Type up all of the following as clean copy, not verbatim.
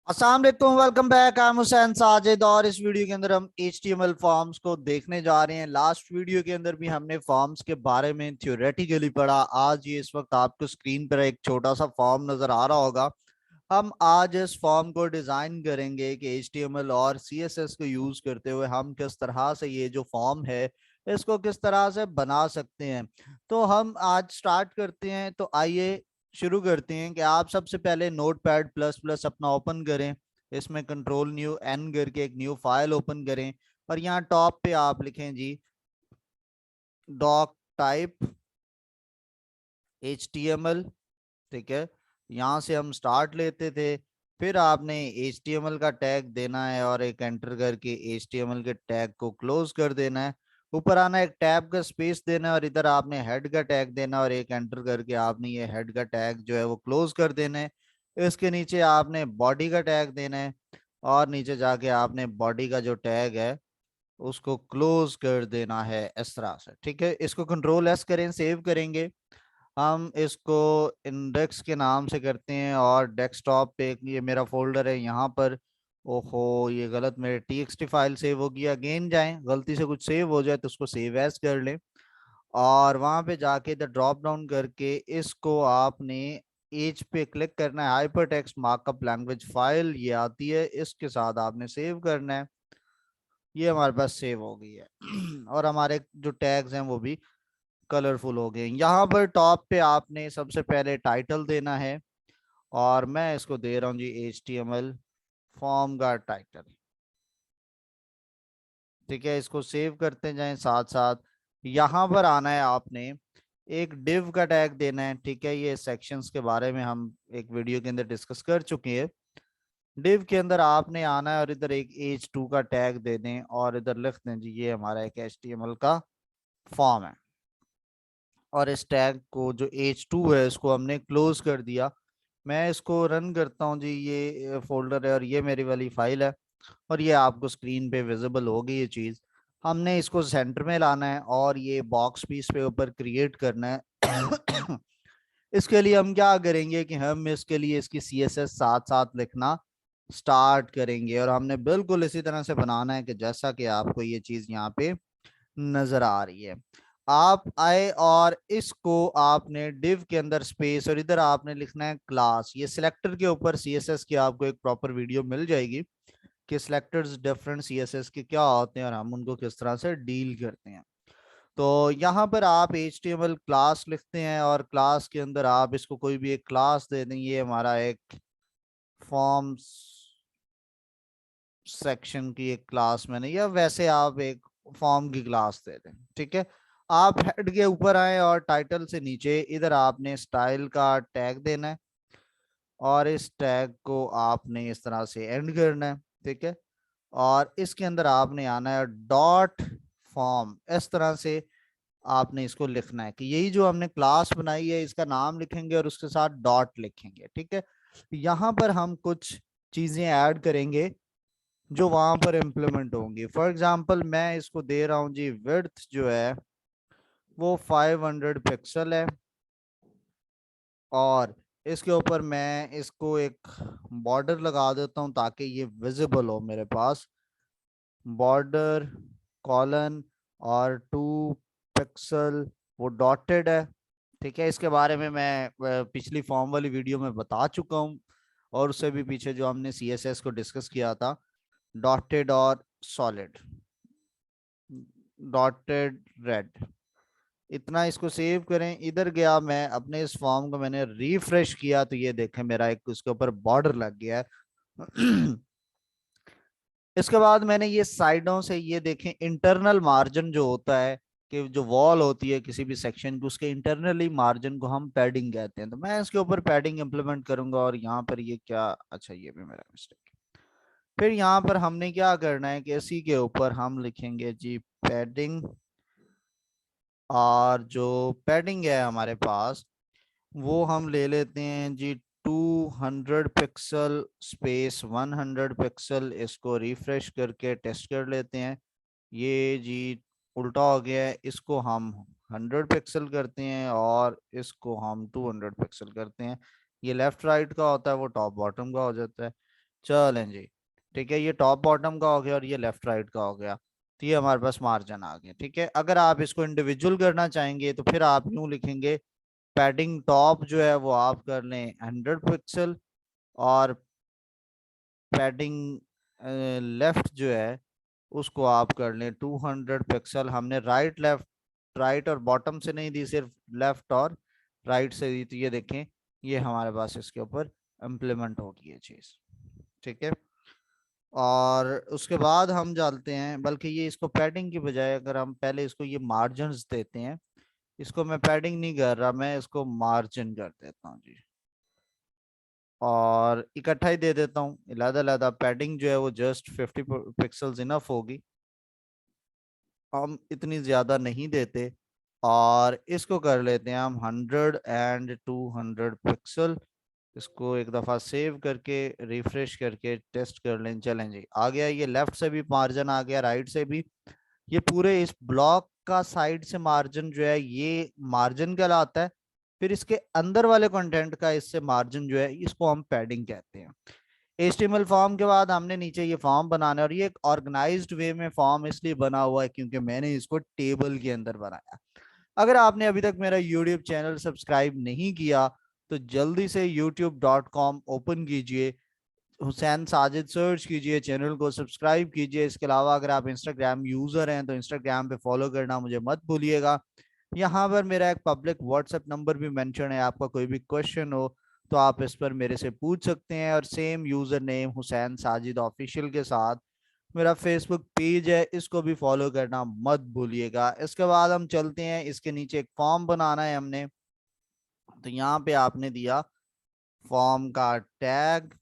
अस्सलाम वालेकुम, welcome back. I am Hussain Sajid और इस वीडियो के अंदर हम HTML फॉर्म्स को देखने जा रहे हैं। लास्ट वीडियो के अंदर भी हमने फॉर्म्स के बारे में थ्योरेटिकली पढ़ा। आज ये इस वक्त आपको स्क्रीन पर एक छोटा सा फॉर्म नजर आ रहा होगा। हम आज इस फॉर्म को डिजाइन करेंगे कि HTML और CSS को यूज करते हुए हम किस तरह से ये जो फॉर्म है इसको किस तरह से बना सकते हैं। तो हम आज स्टार्ट करते हैं। तो आइए शुरू करते हैं कि आप सबसे पहले नोटपैड प्लस प्लस अपना ओपन करें। इसमें कंट्रोल न्यू एन करके एक न्यू फाइल ओपन करें और यहाँ टॉप पे आप लिखें जी डॉक टाइप HTML। ठीक है, यहाँ से हम स्टार्ट लेते थे। फिर आपने HTML का टैग देना है और एक एंटर करके HTML के टैग को क्लोज कर देना है। ऊपर आना, एक टैब का स्पेस देना है और इधर आपने हेड का टैग देना है और एक एंटर करके आपने ये हेड का टैग जो है वो क्लोज कर देना है। इसके नीचे आपने बॉडी का टैग देना है और नीचे जाके आपने बॉडी का जो टैग है उसको क्लोज कर देना है इस तरह से। ठीक है, इसको कंट्रोल S करें, सेव करेंगे। हम इसको इंडेक्स के नाम से करते हैं और डेस्कटॉप पे ये मेरा फोल्डर है यहाँ पर। ओहो, ये गलत मेरे TXT फाइल सेव होगी। अगेन जाएं, गलती से कुछ सेव हो जाए तो उसको सेव एज कर लें और वहां पे जाके इधर ड्रॉप डाउन करके इसको आपने एज पे क्लिक करना है। Hyper text markup language file ये आती है, इसके साथ आपने सेव करना है। ये हमारे पास सेव हो गई है और हमारे जो टैग्स हैं वो भी कलरफुल हो गए। यहाँ पर टॉप पे आपने सबसे पहले टाइटल देना है और मैं इसको दे रहा हूँ जी HTML फॉर्म का टाइटल। ठीक है, इसको सेव करते जाएं। साथ साथ यहाँ पर आना है, आपने एक डिव का टैग देना है। ठीक है, ये सेक्शंस के बारे में हम एक वीडियो के अंदर डिस्कस कर चुके हैं। डिव के अंदर आपने आना है और इधर एक H2 का टैग दे दें और इधर लिख दें जी ये हमारा एक HTML का फॉर्म है। और इस टैग को जो H2 है इसको हमने क्लोज कर दिया। मैं इसको रन करता हूँ जी, ये फोल्डर है और ये मेरी वाली फाइल है और ये आपको स्क्रीन पे विजिबल होगी ये चीज़। हमने इसको सेंटर में लाना है और ये बॉक्स भी इस पे ऊपर क्रिएट करना है इसके लिए हम क्या करेंगे कि हम इसके लिए इसकी CSS साथ साथ लिखना स्टार्ट करेंगे और हमने बिल्कुल इसी तरह से बनाना है कि जैसा कि आपको ये चीज़ यहाँ पे नजर आ रही है। आप आए और इसको आपने डिव के अंदर स्पेस और इधर आपने लिखना है क्लास। ये सिलेक्टर के ऊपर CSS की आपको एक प्रॉपर वीडियो मिल जाएगी कि सिलेक्टर्स डिफरेंट CSS के क्या होते हैं और हम उनको किस तरह से डील करते हैं। तो यहाँ पर आप HTML क्लास लिखते हैं और क्लास के अंदर आप इसको कोई भी एक क्लास दे दें। ये हमारा एक फॉर्म्स सेक्शन की एक क्लास मैंने, या वैसे आप एक फॉर्म की क्लास दे दें। ठीक है, आप हेड के ऊपर आए और टाइटल से नीचे इधर आपने स्टाइल का टैग देना है और इस टैग को आपने इस तरह से एंड करना है। ठीक है, और इसके अंदर आपने आना है डॉट फॉर्म, इस तरह से आपने इसको लिखना है कि यही जो हमने क्लास बनाई है इसका नाम लिखेंगे और उसके साथ डॉट लिखेंगे। ठीक है, यहाँ पर हम कुछ चीजें ऐड करेंगे जो वहां पर इम्प्लीमेंट होंगी। फॉर एग्जांपल मैं इसको दे रहा हूँ जी विड्थ जो है वो 500 पिक्सल है और इसके ऊपर मैं इसको एक बॉर्डर लगा देता हूँ ताकि ये विजिबल हो मेरे पास। बॉर्डर कॉलन और 2 पिक्सल वो डॉटेड है। ठीक है, इसके बारे में मैं पिछली फॉर्म वाली वीडियो में बता चुका हूँ और उससे भी पीछे जो हमने CSS को डिस्कस किया था, डॉटेड और सॉलिड, डॉटेड रेड। इतना इसको सेव करें। इधर गया मैं अपने इस फॉर्म को मैंने रिफ्रेश किया तो ये देखें मेरा एक उसके ऊपर बॉर्डर लग गया है इसके बाद मैंने ये साइडों से ये देखें इंटरनल मार्जिन जो होता है कि जो वॉल होती है किसी भी सेक्शन की उसके इंटरनली मार्जिन को हम पैडिंग कहते हैं। तो मैं इसके ऊपर पैडिंग इंप्लीमेंट करूंगा और यहाँ पर ये क्या, अच्छा ये भी मेरा मिस्टेक है। फिर यहाँ पर हमने क्या करना है कि इसी के ऊपर हम लिखेंगे जी पैडिंग और जो पैडिंग है हमारे पास वो हम ले लेते हैं जी 200 पिक्सल स्पेस 100 पिक्सल। इसको रिफ्रेश करके टेस्ट कर लेते हैं। ये जी उल्टा हो गया है, इसको हम 100 पिक्सल करते हैं और इसको हम 200 पिक्सल करते हैं। ये लेफ्ट राइट का होता है, वो टॉप बॉटम का हो जाता है। चलें जी, ठीक है, ये टॉप बॉटम का हो गया और ये लेफ्ट राइट का हो गया। तो ये हमारे पास मार्जिन आ गया। ठीक है, अगर आप इसको इंडिविजुअल करना चाहेंगे तो फिर आप यूं लिखेंगे, पैडिंग टॉप जो है वो आप कर लें 100 पिक्सल, और पैडिंग लेफ्ट जो है उसको आप कर लें 200 पिक्सल। हमने राइट लेफ्ट, राइट और बॉटम से नहीं दी, सिर्फ लेफ्ट और राइट से दी। तो ये देखें, ये हमारे पास इसके ऊपर इम्प्लीमेंट होगी ये चीज़। ठीक है, और उसके बाद हम डालते हैं, बल्कि ये इसको पैडिंग की बजाय अगर हम पहले इसको ये मार्जिन्स देते हैं, इसको मैं पैडिंग नहीं कर रहा, मैं इसको मार्जिन कर देता हूँ जी, और इकट्ठा ही दे देता हूँ अलग-अलग। पैडिंग जो है वो जस्ट 50 पिक्सल्स इनफ होगी, हम इतनी ज्यादा नहीं देते। और इसको कर लेते हैं हम 100 एंड 200 पिक्सल। इसको एक दफा सेव करके रिफ्रेश करके टेस्ट कर लें। चलें जी, आ गया, ये लेफ्ट से भी मार्जिन आ गया, राइट से भी। ये पूरे इस ब्लॉक का साइड से मार्जिन जो है ये मार्जिन कहलाता है। फिर इसके अंदर वाले कंटेंट का इससे मार्जिन जो है इसको हम पैडिंग कहते हैं। HTML फॉर्म के बाद हमने नीचे ये फॉर्म बनाना है, और ये एक ऑर्गेनाइज्ड वे में फॉर्म इसलिए बना हुआ है क्योंकि मैंने इसको टेबल के अंदर बनाया। अगर आपने अभी तक मेरा YouTube चैनल सब्सक्राइब नहीं किया तो जल्दी से youtube.com ओपन कीजिए, हुसैन साजिद सर्च कीजिए, चैनल को सब्सक्राइब कीजिए। इसके अलावा अगर आप इंस्टाग्राम यूजर हैं तो इंस्टाग्राम पे फॉलो करना मुझे मत भूलिएगा। यहाँ पर मेरा एक पब्लिक व्हाट्सएप नंबर भी मेंशन है, आपका कोई भी क्वेश्चन हो तो आप इस पर मेरे से पूछ सकते हैं। और same user name Hussain Sajid official के साथ मेरा फेसबुक पेज है, इसको भी फॉलो करना मत भूलिएगा। इसके बाद हम चलते हैं, इसके नीचे एक फॉर्म बनाना है हमने। तो यहाँ पे आपने दिया फॉर्म का टैग,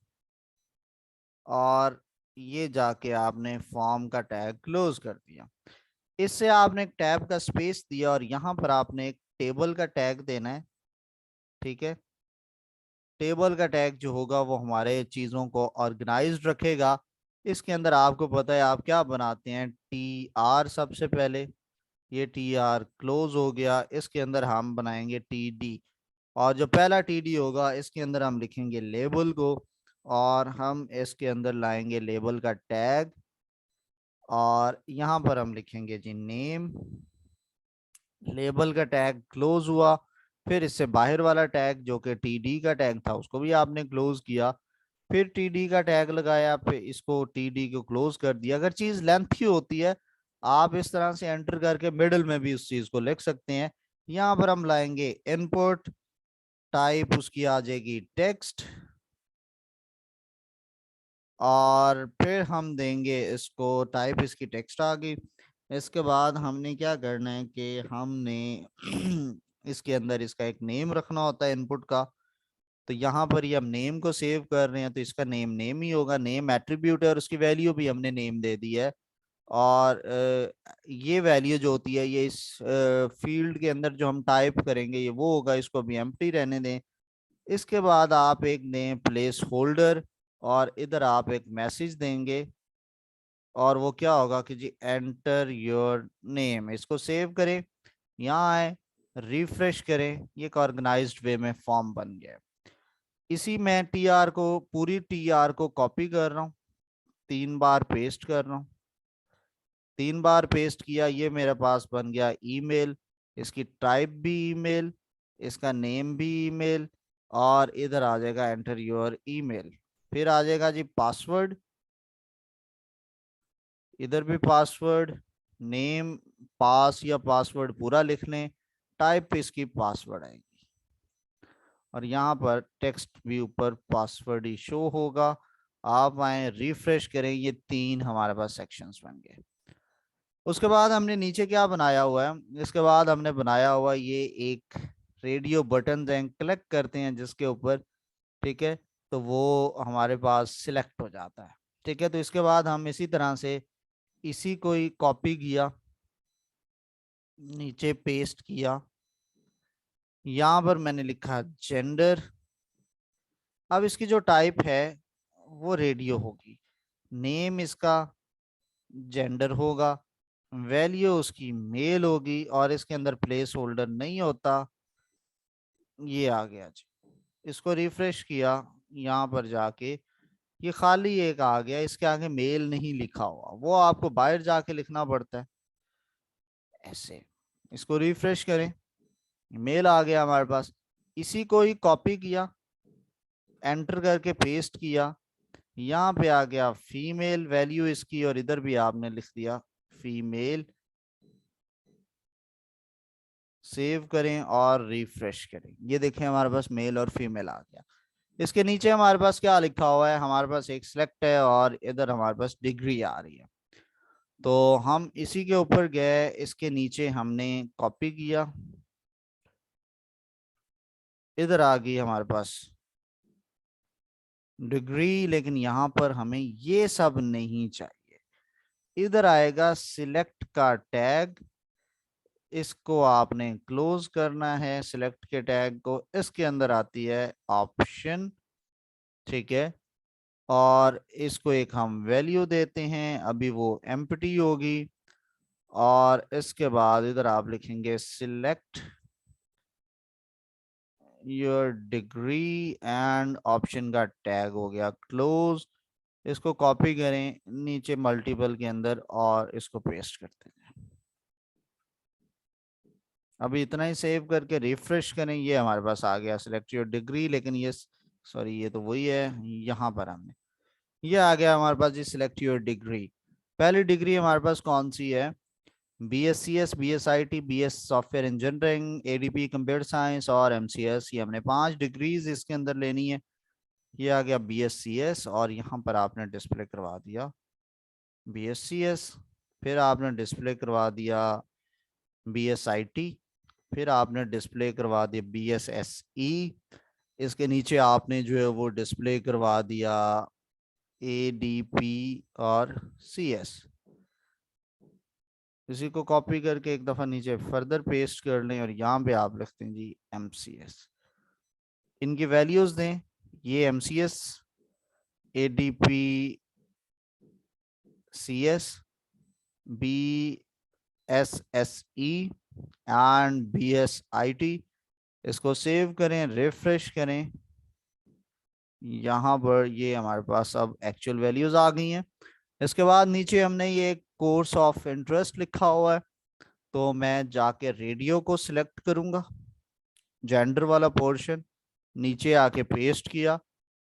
और ये जाके आपने फॉर्म का टैग क्लोज कर दिया। इससे आपने एक टैब का स्पेस दिया और यहाँ पर आपने एक टेबल का टैग देना है। ठीक है, टेबल का टैग जो होगा वो हमारे चीज़ों को ऑर्गेनाइज्ड रखेगा। इसके अंदर आपको पता है आप क्या बनाते हैं, TR सबसे पहले, ये TR क्लोज हो गया। इसके अंदर हम बनाएंगे TD, और जो पहला TD होगा इसके अंदर हम लिखेंगे लेबल को, और हम इसके अंदर लाएंगे लेबल का टैग, और यहाँ पर हम लिखेंगे जी नेम। लेबल का टैग क्लोज हुआ। फिर इससे बाहर वाला टैग जो कि TD का टैग था उसको भी आपने क्लोज किया। फिर TD का टैग लगाया, फिर इसको TD को क्लोज कर दिया। अगर चीज लेंथी होती है आप इस तरह से एंटर करके मिडिल में भी उस चीज को लिख सकते हैं। यहाँ पर हम लाएंगे इनपुट, टाइप उसकी आ जाएगी टेक्स्ट, और फिर हम देंगे इसको टाइप, इसकी टेक्स्ट आ गई। इसके बाद हमने क्या करना है कि हमने इसके अंदर इसका एक नेम रखना होता है इनपुट का। तो यहाँ पर ये हम नेम को सेव कर रहे हैं तो इसका नेम नेम ही होगा, नेम एट्रीब्यूट है और उसकी वैल्यू भी हमने नेम दे दी है। और ये वैल्यू जो होती है ये इस फील्ड के अंदर जो हम टाइप करेंगे ये वो होगा, इसको भी एम्प्टी रहने दें। इसके बाद आप एक नेम प्लेस होल्डर, और इधर आप एक मैसेज देंगे, और वो क्या होगा कि जी एंटर योर नेम। इसको सेव करें, यहाँ आए, रिफ्रेश करें, ये एक ऑर्गेनाइज्ड वे में फॉर्म बन गया है। इसी में TR को, पूरी TR को कॉपी कर रहा हूँ, 3 बार पेस्ट कर रहा हूँ। 3 बार पेस्ट किया, ये मेरे पास बन गया ईमेल। इसकी टाइप भी ईमेल, इसका नेम भी ईमेल, और इधर आ जाएगा एंटर योर ईमेल। फिर आ जाएगा जी पासवर्ड, इधर भी पासवर्ड, नेम, पास या पासवर्ड पूरा लिख लें, टाइप पे इसकी पासवर्ड आएगी, और यहाँ पर टेक्स्ट भी ऊपर पासवर्ड ही शो होगा। आप आए, रिफ्रेश करें, ये 3 हमारे पास सेक्शंस बन गए। उसके बाद हमने नीचे क्या बनाया हुआ है, इसके बाद हमने बनाया हुआ ये एक रेडियो बटन हैं, क्लिक करते हैं जिसके ऊपर, ठीक है, तो वो हमारे पास सिलेक्ट हो जाता है। ठीक है, तो इसके बाद हम इसी तरह से इसी को ही कॉपी किया, नीचे पेस्ट किया, यहाँ पर मैंने लिखा जेंडर। अब इसकी जो टाइप है वो रेडियो होगी, नेम इसका जेंडर होगा, वैल्यू उसकी मेल होगी, और इसके अंदर प्लेस होल्डर नहीं होता। ये आ गया जी, इसको रिफ्रेश किया, यहाँ पर जाके ये खाली एक आ गया, इसके आगे मेल नहीं लिखा हुआ, वो आपको बाहर जाके लिखना पड़ता है ऐसे। इसको रिफ्रेश करें, मेल आ गया हमारे पास। इसी को ही कॉपी किया, एंटर करके पेस्ट किया, यहाँ पे आ गया फीमेल वैल्यू इसकी, और इधर भी आपने लिख दिया फीमेल। सेव करें और रिफ्रेश करें, ये देखें हमारे पास मेल और फीमेल आ गया। इसके नीचे हमारे पास क्या लिखा हुआ है, हमारे पास एक सिलेक्ट है और इधर हमारे पास डिग्री आ रही है। तो हम इसी के ऊपर गए, इसके नीचे हमने कॉपी किया, इधर आ गई हमारे पास डिग्री, लेकिन यहाँ पर हमें ये सब नहीं चाहिए। इधर आएगा सिलेक्ट का टैग, इसको आपने क्लोज करना है सिलेक्ट के टैग को। इसके अंदर आती है ऑप्शन, ठीक है, और इसको एक हम वैल्यू देते हैं, अभी वो एम्प्टी होगी। और इसके बाद इधर आप लिखेंगे select your degree and option का टैग हो गया क्लोज। इसको कॉपी करें नीचे मल्टीपल के अंदर और इसको पेस्ट करते हैं। अभी इतना ही सेव करके रिफ्रेश करें, ये हमारे पास आ गया सिलेक्ट योर डिग्री, लेकिन ये सॉरी ये तो वही है, यहाँ पर हमने ये आ गया हमारे पास जी सिलेक्ट योर डिग्री। पहली डिग्री हमारे पास कौन सी है, BScs, BSIT, BS software engineering, ADP computer science और MCS। ये हमने 5 डिग्रीज इसके अंदर लेनी है। ये आ गया BScs और यहाँ पर आपने डिस्प्ले करवा दिया BScs, फिर आपने डिस्प्ले करवा दिया BSIT, फिर आपने डिस्प्ले करवा दिया BSSE। इसके नीचे आपने जो है वो डिस्प्ले करवा दिया ADP और CS। इसी को कॉपी करके एक दफा नीचे फर्दर पेस्ट कर लें और यहाँ पे आप लिखते हैं जी MCS। इनकी वैल्यूज दें, ये MCS, ADP, CS, BSSE and BSIT। इसको सेव करें, रिफ्रेश करें, यहाँ पर ये हमारे पास अब एक्चुअल वैल्यूज आ गई हैं। इसके बाद नीचे हमने ये कोर्स ऑफ इंटरेस्ट लिखा हुआ है, तो मैं जाके रेडियो को सिलेक्ट करूंगा, जेंडर वाला पोर्शन, नीचे आके पेस्ट किया,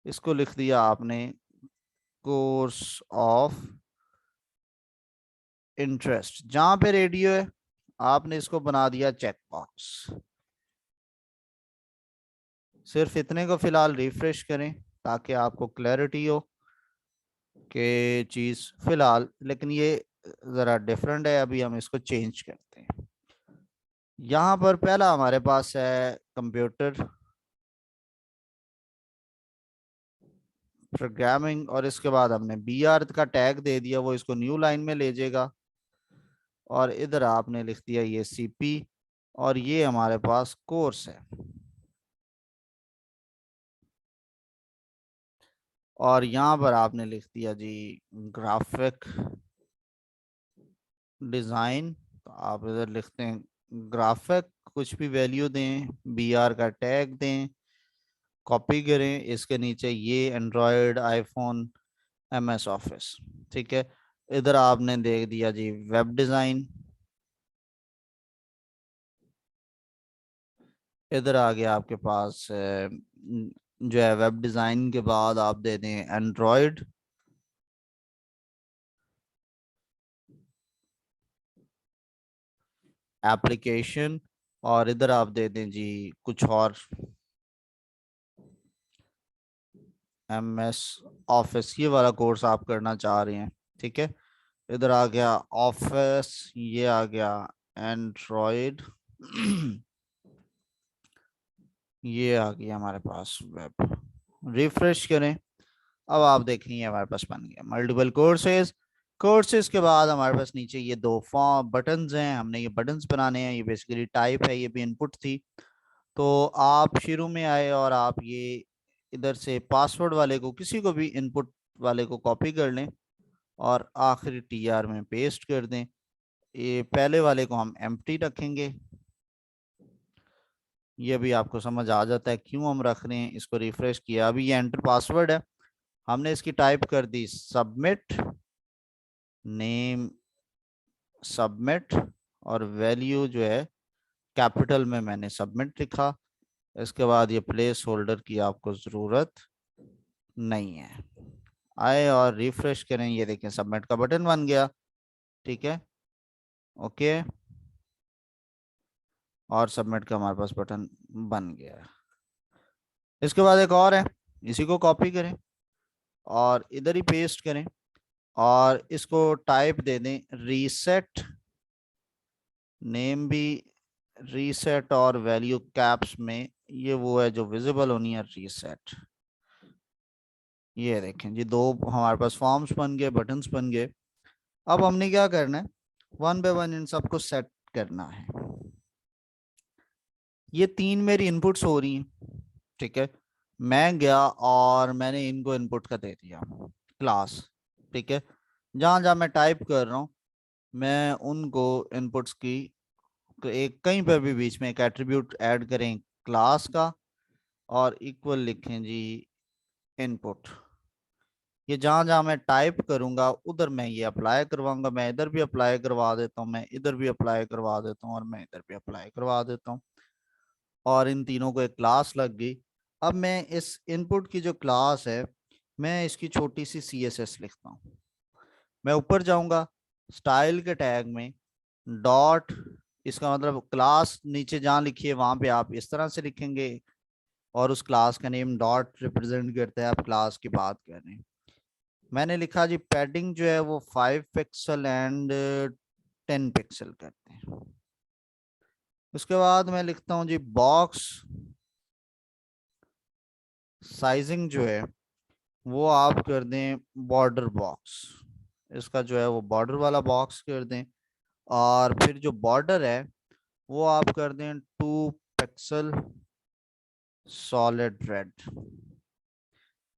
इसको लिख दिया आपने कोर्स ऑफ इंटरेस्ट। जहां पे रेडियो है आपने इसको बना दिया चेक बॉक्स। सिर्फ इतने को फिलहाल रिफ्रेश करें ताकि आपको क्लैरिटी हो कि चीज फिलहाल, लेकिन ये जरा डिफरेंट है, अभी हम इसको चेंज करते हैं। यहाँ पर पहला हमारे पास है कंप्यूटर प्रोग्रामिंग, और इसके बाद हमने BR का टैग दे दिया, वो इसको न्यू लाइन में ले जाएगा। और इधर आपने लिख दिया ये CP, और ये हमारे पास कोर्स है। और यहाँ पर आपने लिख दिया जी ग्राफिक डिजाइन, तो आप इधर लिखते हैं ग्राफिक, कुछ भी वैल्यू दें, BR का टैग दें, कॉपी करें, इसके नीचे ये एंड्रॉयड, आईफोन, MS ऑफिस, ठीक है। इधर आपने दे दिया जी वेब डिजाइन, इधर आ गया आपके पास जो है वेब डिजाइन के बाद आप दे दें एंड्रॉयड, एप्लीकेशन, और इधर आप दे दें जी कुछ और MS ऑफिस, ये वाला कोर्स आप करना चाह रहे हैं, ठीक है। इधर आ गया ऑफिस, ये आ गया एंड्रॉयड ये आ गया हमारे पास वेब। रिफ्रेश करें, अब आप देखेंगे हमारे पास बन गया मल्टीपल कोर्सेज। कोर्सेज के बाद हमारे पास नीचे ये 2 फॉर्म बटन्स हैं, हमने ये बटन्स बनाने हैं, ये बेसिकली टाइप है, ये भी इनपुट थी। तो आप शुरू में आए और आप ये इधर से पासवर्ड वाले को, किसी को भी इनपुट वाले को कॉपी कर लें और आखिरी TR में पेस्ट कर दें। ये पहले वाले को हम एम्प्टी रखेंगे, ये भी आपको समझ आ जाता है क्यों हम रख रहे हैं। इसको रिफ्रेश किया, अभी ये एंटर पासवर्ड है, हमने इसकी टाइप कर दी सबमिट नेम सबमिट, और वैल्यू जो है कैपिटल में मैंने सबमिट लिखा। इसके बाद ये प्लेस होल्डर की आपको जरूरत नहीं है। आए और रिफ्रेश करें, ये देखें सबमिट का बटन बन गया। ठीक है, ओके, और सबमिट का हमारे पास बटन बन गया। इसके बाद एक और है, इसी को कॉपी करें और इधर ही पेस्ट करें और इसको टाइप दे दें रीसेट, नेम भी रीसेट और वैल्यू कैप्स में, ये वो है जो विजिबल होनी है रीसेट। ये देखें जी, दो हमारे पास फॉर्म्स बन गए, बटन्स बन गए। अब हमने क्या करना है, वन बाय वन इन सबको सेट करना है। ये तीन मेरी इनपुट्स हो रही हैं। ठीक है, मैं गया और मैंने इनको इनपुट का दे दिया क्लास। ठीक है, जहां जहां मैं टाइप कर रहा हूं मैं उनको इनपुट्स की एक कहीं पर भी बीच में एक एट्रीब्यूट ऐड करें क्लास का और इक्वल लिखें जी इनपुट। ये जहां जहां मैं टाइप करूंगा उधर मैं ये अप्लाई करवाऊंगा। मैं इधर भी अप्लाई करवा देता हूँ, मैं इधर भी अप्लाई करवा देता हूँ और मैं इधर भी अप्लाई करवा देता हूँ, और इन तीनों को एक क्लास लग गई। अब मैं इस इनपुट की जो क्लास है मैं इसकी छोटी सी CSS लिखता हूँ। मैं ऊपर जाऊंगा स्टाइल के टैग में डॉट, इसका मतलब क्लास नीचे जहां लिखी है वहां पे आप इस तरह से लिखेंगे और उस क्लास का नेम डॉट रिप्रेजेंट करता है, आप क्लास की बात कर रहे हैं। मैंने लिखा जी पैडिंग जो है वो 5 पिक्सल एंड 10 पिक्सल करते हैं। उसके बाद मैं लिखता हूँ जी बॉक्स साइजिंग जो है वो आप कर दें बॉर्डर बॉक्स, इसका जो है वो बॉर्डर वाला बॉक्स कर दें। और फिर जो बॉर्डर है वो आप कर दें 2 पिक्सल सॉलिड रेड।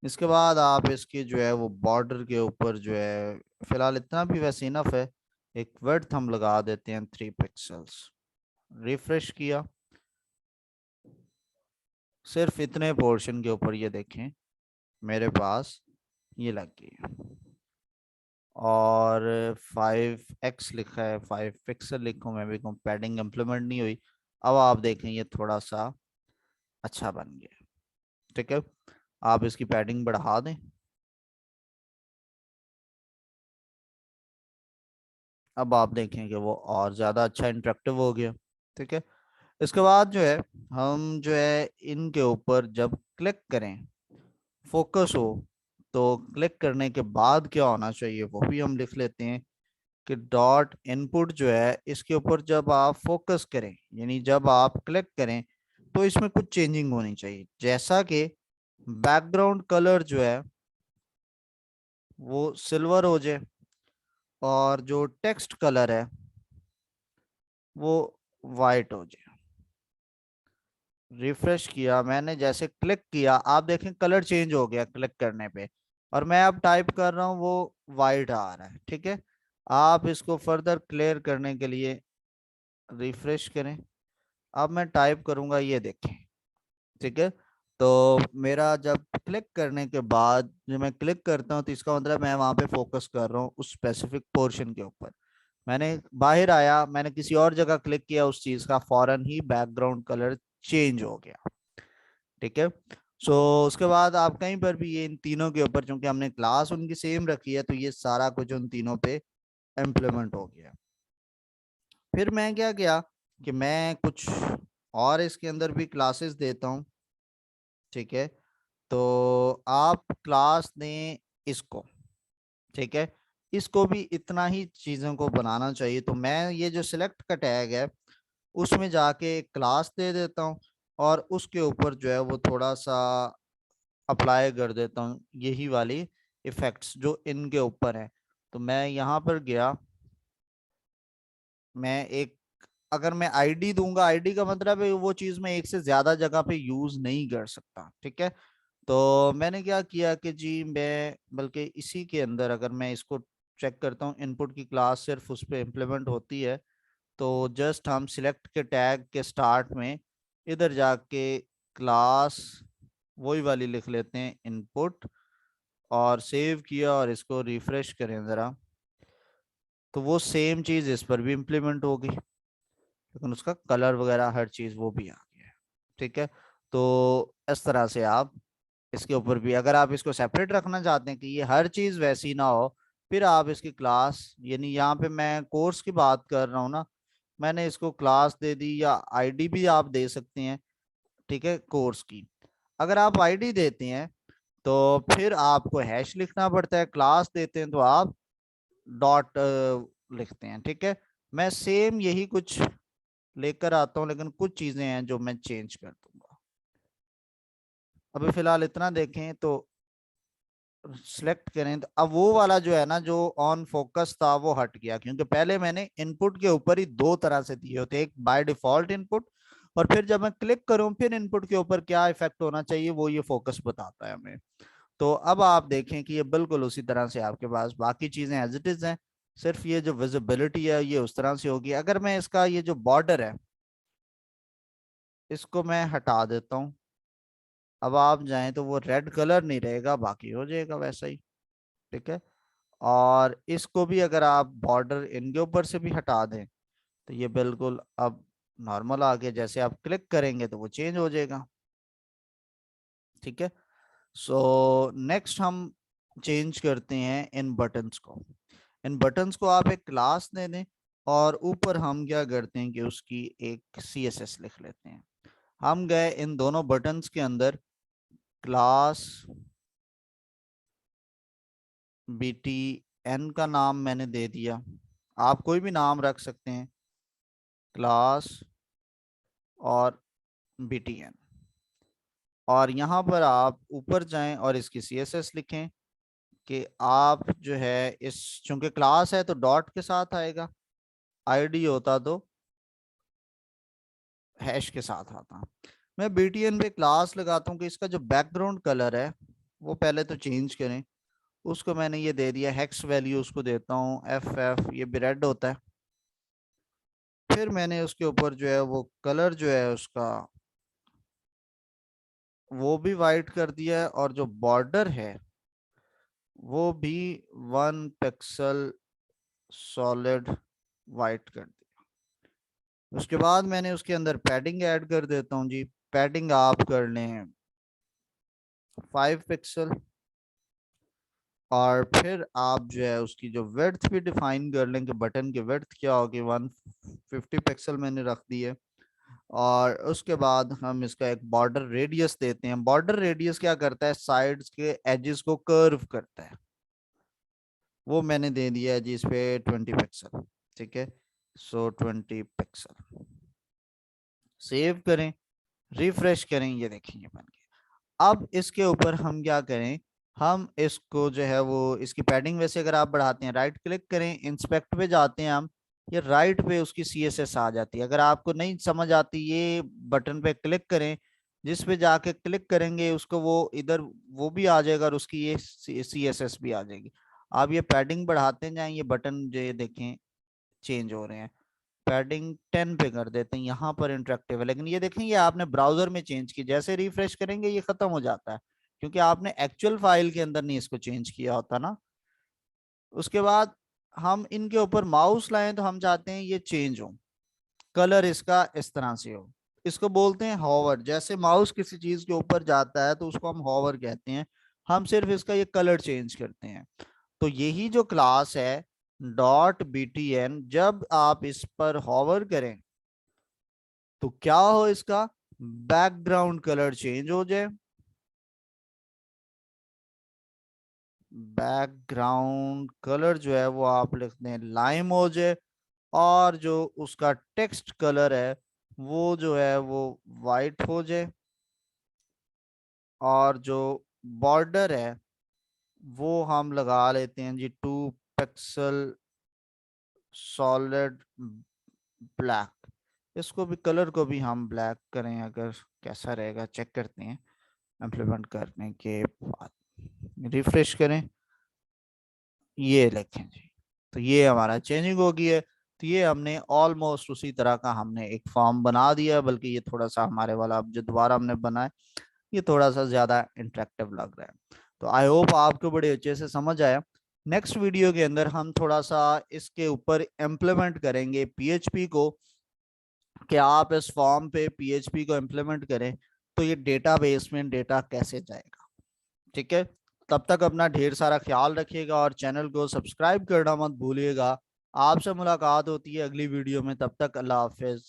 इसके बाद आप इसकी जो है वो बॉर्डर के ऊपर जो है फिलहाल इतना भी वैसे इनफ है, एक विड्थ हम लगा देते हैं 3 पिक्सल्स। रिफ्रेश किया, सिर्फ इतने पोर्शन के ऊपर ये देखें मेरे पास ये लग गई है। और 5x लिखा है, 5 पिक्सल लिखूं मैं भी कहूँ पैडिंग इम्प्लीमेंट नहीं हुई। अब आप देखें ये थोड़ा सा अच्छा बन गया। ठीक है, आप इसकी पैडिंग बढ़ा दें। अब आप देखें कि वो और ज़्यादा अच्छा इंटरेक्टिव हो गया। ठीक है, इसके बाद जो है हम जो है इनके ऊपर जब क्लिक करें फोकस हो, तो क्लिक करने के बाद क्या होना चाहिए वो भी हम लिख लेते हैं कि डॉट इनपुट जो है इसके ऊपर जब आप फोकस करें यानी जब आप क्लिक करें तो इसमें कुछ चेंजिंग होनी चाहिए, जैसा कि बैकग्राउंड कलर जो है वो सिल्वर हो जाए और जो टेक्स्ट कलर है वो वाइट हो जाए। रिफ्रेश किया मैंने, जैसे क्लिक किया आप देखें कलर चेंज हो गया क्लिक करने पे, और मैं अब टाइप कर रहा हूँ वो वाइट आ रहा है। ठीक है, आप इसको फर्दर क्लियर करने के लिए रिफ्रेश करें। अब मैं टाइप करूंगा, ये देखें। ठीक है, तो मेरा जब क्लिक करने के बाद जब मैं क्लिक करता हूँ तो इसका मतलब मैं वहां पे फोकस कर रहा हूँ उस स्पेसिफिक पोर्शन के ऊपर। मैंने बाहर आया, मैंने किसी और जगह क्लिक किया, उस चीज का फौरन ही बैकग्राउंड कलर चेंज हो गया। ठीक है, सो उसके बाद आप कहीं पर भी ये इन तीनों के ऊपर चूंकि हमने क्लास उनकी सेम रखी है तो ये सारा कुछ उन तीनों पे इम्प्लीमेंट हो गया। फिर मैं क्या किया कि मैं कुछ और इसके अंदर भी क्लासेस देता हूँ। ठीक है, तो आप क्लास दें इसको। ठीक है, इसको भी इतना ही चीज़ों को बनाना चाहिए, तो मैं ये जो सिलेक्ट का टैग है उसमें जाके क्लास दे देता हूँ और उसके ऊपर जो है वो थोड़ा सा अप्लाई कर देता हूँ यही वाली इफेक्ट्स जो इनके ऊपर है। तो मैं यहाँ पर गया, मैं एक अगर मैं आईडी दूंगा, आईडी का मतलब है वो चीज मैं एक से ज्यादा जगह पे यूज नहीं कर सकता। ठीक है, तो मैंने क्या किया कि जी मैं बल्कि इसी के अंदर अगर मैं इसको चेक करता हूँ इनपुट की क्लास सिर्फ उस पर इम्प्लीमेंट होती है, तो जस्ट हम सिलेक्ट के टैग के स्टार्ट में इधर जाके क्लास वही वाली लिख लेते हैं इनपुट, और सेव किया और इसको रिफ्रेश करें ज़रा, तो वो सेम चीज़ इस पर भी इम्प्लीमेंट होगी, लेकिन उसका कलर वगैरह हर चीज़ वो भी आ गया है। ठीक है, तो इस तरह से आप इसके ऊपर भी, अगर आप इसको सेपरेट रखना चाहते हैं कि ये हर चीज़ वैसी ना हो, फिर आप इसकी क्लास, यानी यहाँ पे मैं कोर्स की बात कर रहा हूँ ना, मैंने इसको क्लास दे दी, या आईडी भी आप दे सकते हैं। ठीक है, कोर्स की अगर आप आईडी देते हैं तो फिर आपको हैश लिखना पड़ता है, क्लास देते हैं तो आप डॉट लिखते हैं। ठीक है, मैं सेम यही कुछ लेकर आता हूँ, लेकिन कुछ चीजें हैं जो मैं चेंज कर दूंगा। अभी फिलहाल इतना देखें तो सिलेक्ट करें, तो अब वो वाला जो है ना, जो ऑन फोकस था वो हट गया, क्योंकि पहले मैंने इनपुट के ऊपर ही दो तरह से दिए होते, एक बाय डिफॉल्ट इनपुट, और फिर जब मैं क्लिक करूं फिर इनपुट के ऊपर क्या इफेक्ट होना चाहिए वो ये फोकस बताता है हमें। तो अब आप देखें कि ये बिल्कुल उसी तरह से आपके पास बाकी चीजें एज इट इज हैं, सिर्फ ये जो विजिबिलिटी है ये उस तरह से होगी। अगर मैं इसका ये जो बॉर्डर है इसको मैं हटा देता हूँ, अब आप जाएं तो वो रेड कलर नहीं रहेगा, बाकी हो जाएगा वैसा ही। ठीक है, और इसको भी अगर आप बॉर्डर इनके ऊपर से भी हटा दें तो ये बिल्कुल अब नॉर्मल आ गया, जैसे आप क्लिक करेंगे तो वो चेंज हो जाएगा। ठीक है, सो नेक्स्ट हम चेंज करते हैं इन बटन्स को। इन बटन्स को आप एक क्लास दे दें, और ऊपर हम क्या करते हैं कि उसकी एक CSS लिख लेते हैं। हम गए इन दोनों बटन्स के अंदर, क्लास BTN का नाम मैंने दे दिया, आप कोई भी नाम रख सकते हैं, क्लास और BTN। और यहाँ पर आप ऊपर जाएं और इसकी CSS लिखें कि आप जो है इस, चूंकि क्लास है तो डॉट के साथ आएगा, आईडी होता तो हैश के साथ आता। मैं BTN पे क्लास लगाता हूँ कि इसका जो बैकग्राउंड कलर है वो पहले तो चेंज करें, उसको मैंने ये दे दिया हेक्स वैल्यू, उसको देता हूँ FF, ये भी रेड होता है। फिर मैंने उसके ऊपर जो है वो कलर जो है उसका वो भी वाइट कर दिया है, और जो बॉर्डर है वो भी 1 पिक्सल सॉलिड वाइट कर दिया। उसके बाद मैंने उसके अंदर पैडिंग ऐड कर देता हूँ जी, पैडिंग आप कर लें 5 पिक्सल, और फिर आप जो है उसकी जो विड्थ भी डिफाइन कर लें कि बटन की विड्थ क्या होगी, 150 पिक्सल मैंने रख दी है। और उसके बाद हम इसका एक बॉर्डर रेडियस देते हैं। बॉर्डर रेडियस क्या करता है, साइड्स के एजेस को कर्व करता है, वो मैंने दे दिया है जी इस पे 20 पिक्सल। ठीक है, सो 20 पिक्सल, सेव करें, रिफ्रेश करें, ये देखें ये बन गया। अब इसके ऊपर हम क्या करें, हम इसको जो है वो इसकी पैडिंग वैसे अगर आप बढ़ाते हैं, राइट क्लिक करें, इंस्पेक्ट पे जाते हैं हम, ये राइट पे उसकी CSS आ जाती है। अगर आपको नहीं समझ आती, ये बटन पे क्लिक करें, जिस पे जाके क्लिक करेंगे उसको वो इधर वो भी आ जाएगा, और उसकी ये CSS भी आ जाएगी। आप ये पैडिंग बढ़ाते जाएं, ये बटन जो ये देखें चेंज हो रहे हैं। पैडिंग 10 पे कर देते हैं, यहाँ पर इंटरेक्टिव है, लेकिन ये देखें ये आपने ब्राउजर में चेंज की, जैसे रिफ्रेश करेंगे ये खत्म हो जाता है, क्योंकि आपने एक्चुअल फाइल के अंदर नहीं इसको चेंज किया होता ना। उसके बाद हम इनके ऊपर माउस लाएं तो हम चाहते हैं ये चेंज हो, कलर इसका इस तरह से हो, इसको बोलते हैं हॉवर। जैसे माउस किसी चीज के ऊपर जाता है तो उसको हम हॉवर कहते हैं, हम सिर्फ इसका ये कलर चेंज करते हैं। तो यही जो क्लास है .btn, जब आप इस पर हॉवर करें तो क्या हो, इसका बैकग्राउंड कलर चेंज हो जाए, बैकग्राउंड कलर जो है वो आप लिखते हैं लाइम हो जाए, और जो उसका टेक्स्ट कलर है वो जो है वो वाइट हो जाए, और जो बॉर्डर है वो हम लगा लेते हैं जी 2 पिक्सल सॉलिड ब्लैक। इसको भी कलर को भी हम ब्लैक करें, अगर कैसा रहेगा चेक करते हैं इम्प्लीमेंट करने के बाद। रिफ्रेश करें, ये लिखें जी, तो ये हमारा चेंजिंग हो गई है। तो ये हमने ऑलमोस्ट उसी तरह का हमने एक फॉर्म बना दिया, बल्कि ये थोड़ा सा हमारे वाला अब जो दोबारा हमने बनाया ये थोड़ा सा ज्यादा इंटरेक्टिव लग रहा है। तो आई होप आपको बड़े अच्छे से समझ आया। नेक्स्ट वीडियो के अंदर हम थोड़ा सा इसके ऊपर इम्प्लीमेंट करेंगे पीएचपी को, कि आप इस फॉर्म पे पीएचपी को इम्प्लीमेंट करें तो ये डेटाबेस में डेटा कैसे जाएगा। ठीक है, तब तक अपना ढेर सारा ख्याल रखिएगा और चैनल को सब्सक्राइब करना मत भूलिएगा। आपसे मुलाकात होती है अगली वीडियो में, तब तक अल्लाह हाफिज।